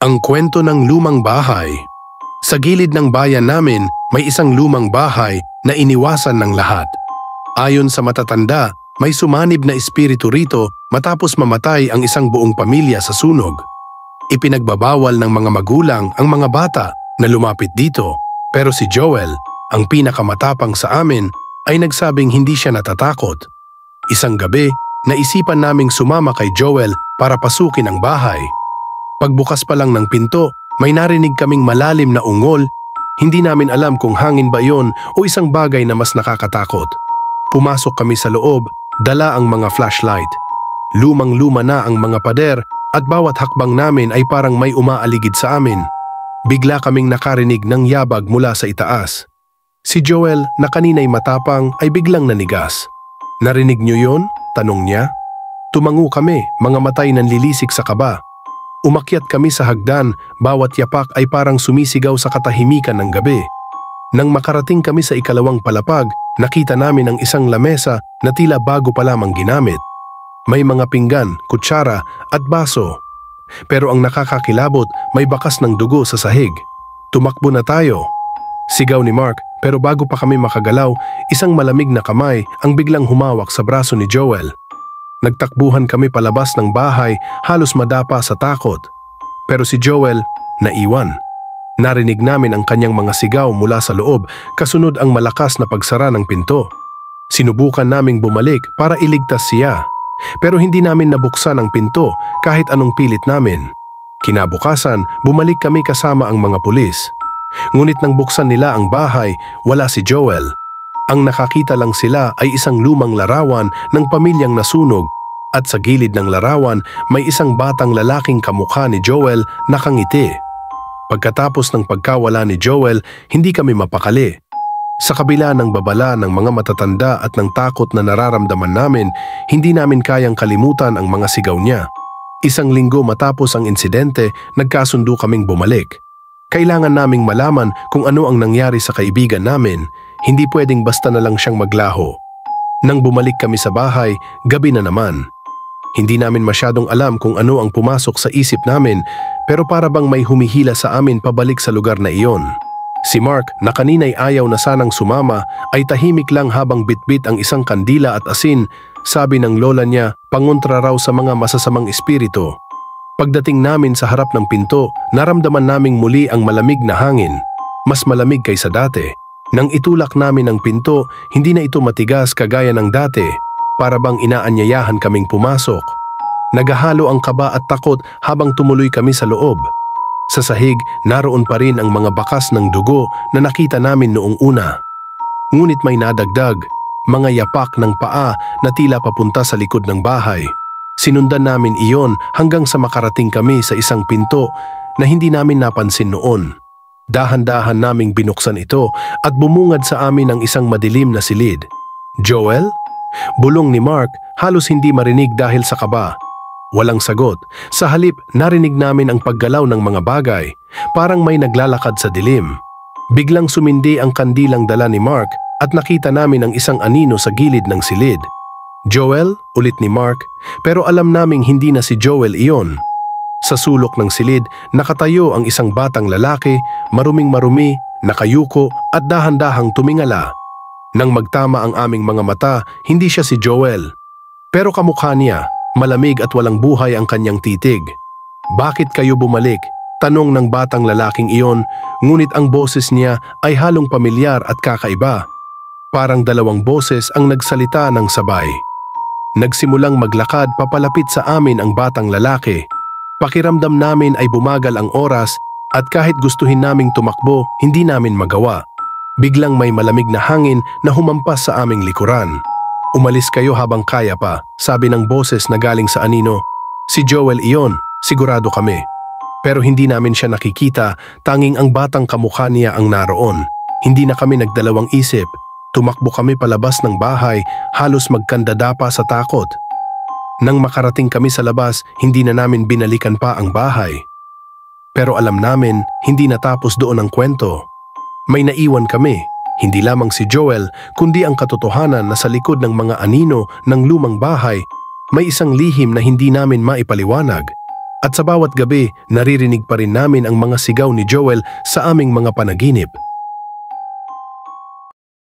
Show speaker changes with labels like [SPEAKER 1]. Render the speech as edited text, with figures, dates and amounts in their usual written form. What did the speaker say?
[SPEAKER 1] Ang kwento ng lumang bahay. Sa gilid ng bayan namin, may isang lumang bahay na iniwasan ng lahat. Ayon sa matatanda, may sumanib na espiritu rito matapos mamatay ang isang buong pamilya sa sunog. Ipinagbabawal ng mga magulang ang mga bata na lumapit dito, pero si Joel, ang pinakamatapang sa amin, ay nagsabing hindi siya natatakot. Isang gabi, naisipan naming sumama kay Joel para pasukin ang bahay. Pagbukas pa lang ng pinto, may narinig kaming malalim na ungol. Hindi namin alam kung hangin ba iyon o isang bagay na mas nakakatakot. Pumasok kami sa loob, dala ang mga flashlight. Lumang-luma na ang mga pader at bawat hakbang namin ay parang may umaaligid sa amin. Bigla kaming nakarinig ng yabag mula sa itaas. Si Joel, na kanina'y matapang, ay biglang nanigas. "Narinig niyo yon?" tanong niya. Tumango kami, mga matay nanlilisik sa kaba. Umakyat kami sa hagdan, bawat yapak ay parang sumisigaw sa katahimikan ng gabi. Nang makarating kami sa ikalawang palapag, nakita namin ang isang lamesa na tila bago pa lamang ginamit. May mga pinggan, kutsara at baso. Pero ang nakakakilabot, may bakas ng dugo sa sahig. "Tumakbo na tayo!" sigaw ni Mark, pero bago pa kami makagalaw, isang malamig na kamay ang biglang humawak sa braso ni Joel. Nagtakbuhan kami palabas ng bahay, halos madapa sa takot. Pero si Joel, naiwan. Narinig namin ang kanyang mga sigaw mula sa loob, kasunod ang malakas na pagsara ng pinto. Sinubukan naming bumalik para iligtas siya. Pero hindi namin nabuksan ang pinto kahit anong pilit namin. Kinabukasan, bumalik kami kasama ang mga pulis. Ngunit nang buksan nila ang bahay, wala si Joel. Ang nakakita lang sila ay isang lumang larawan ng pamilyang nasunog at sa gilid ng larawan may isang batang lalaking kamukha ni Joel nakangiti. Pagkatapos ng pagkawala ni Joel, hindi kami mapakali. Sa kabila ng babala ng mga matatanda at ng takot na nararamdaman namin, hindi namin kayang kalimutan ang mga sigaw niya. Isang linggo matapos ang insidente, nagkasundo kaming bumalik. Kailangan naming malaman kung ano ang nangyari sa kaibigan namin. Hindi pwedeng basta na lang siyang maglaho. Nang bumalik kami sa bahay, gabi na naman. Hindi namin masyadong alam kung ano ang pumasok sa isip namin, pero para bang may humihila sa amin pabalik sa lugar na iyon. Si Mark, na kanina'y ayaw na sanang sumama, ay tahimik lang habang bitbit ang isang kandila at asin. Sabi ng lola niya, pangontra raw sa mga masasamang espiritu. Pagdating namin sa harap ng pinto, naramdaman naming muli ang malamig na hangin. Mas malamig kaysa dati. Nang itulak namin ang pinto, hindi na ito matigas kagaya ng dati, para bang inaanyayahan kaming pumasok. Nagahalo ang kaba at takot habang tumuloy kami sa loob. Sa sahig, naroon pa rin ang mga bakas ng dugo na nakita namin noong una. Ngunit may nadagdag, mga yapak ng paa na tila papunta sa likod ng bahay. Sinundan namin iyon hanggang sa makarating kami sa isang pinto na hindi namin napansin noon. Dahan-dahan naming binuksan ito at bumungad sa amin ang isang madilim na silid. "Joel?" bulong ni Mark, halos hindi marinig dahil sa kaba. Walang sagot. Sa halip, narinig namin ang paggalaw ng mga bagay, parang may naglalakad sa dilim. Biglang sumindi ang kandilang dala ni Mark at nakita namin ang isang anino sa gilid ng silid. "Joel?" ulit ni Mark, pero alam naming hindi na si Joel iyon. Sa sulok ng silid, nakatayo ang isang batang lalaki, maruming-marumi, nakayuko at dahan-dahang tumingala. Nang magtama ang aming mga mata, hindi siya si Joel. Pero kamukha niya, malamig at walang buhay ang kanyang titig. "Bakit kayo bumalik?" tanong ng batang lalaking iyon, ngunit ang boses niya ay halong pamilyar at kakaiba. Parang dalawang boses ang nagsalita ng sabay. Nagsimulang maglakad papalapit sa amin ang batang lalaki. Pakiramdam namin ay bumagal ang oras at kahit gustuhin naming tumakbo, hindi namin magawa. Biglang may malamig na hangin na humampas sa aming likuran. "Umalis kayo habang kaya pa," sabi ng boses na galing sa anino. Si Joel iyon, sigurado kami. Pero hindi namin siya nakikita, tanging ang batang kamukha niya ang naroon. Hindi na kami nagdalawang isip. Tumakbo kami palabas ng bahay, halos magkandadapa sa takot. Nang makarating kami sa labas, hindi na namin binalikan pa ang bahay. Pero alam namin, hindi natapos doon ang kwento. May naiwan kami, hindi lamang si Joel, kundi ang katotohanan na sa likod ng mga anino ng lumang bahay, may isang lihim na hindi namin maipaliwanag. At sa bawat gabi, naririnig pa rin namin ang mga sigaw ni Joel sa aming mga panaginip.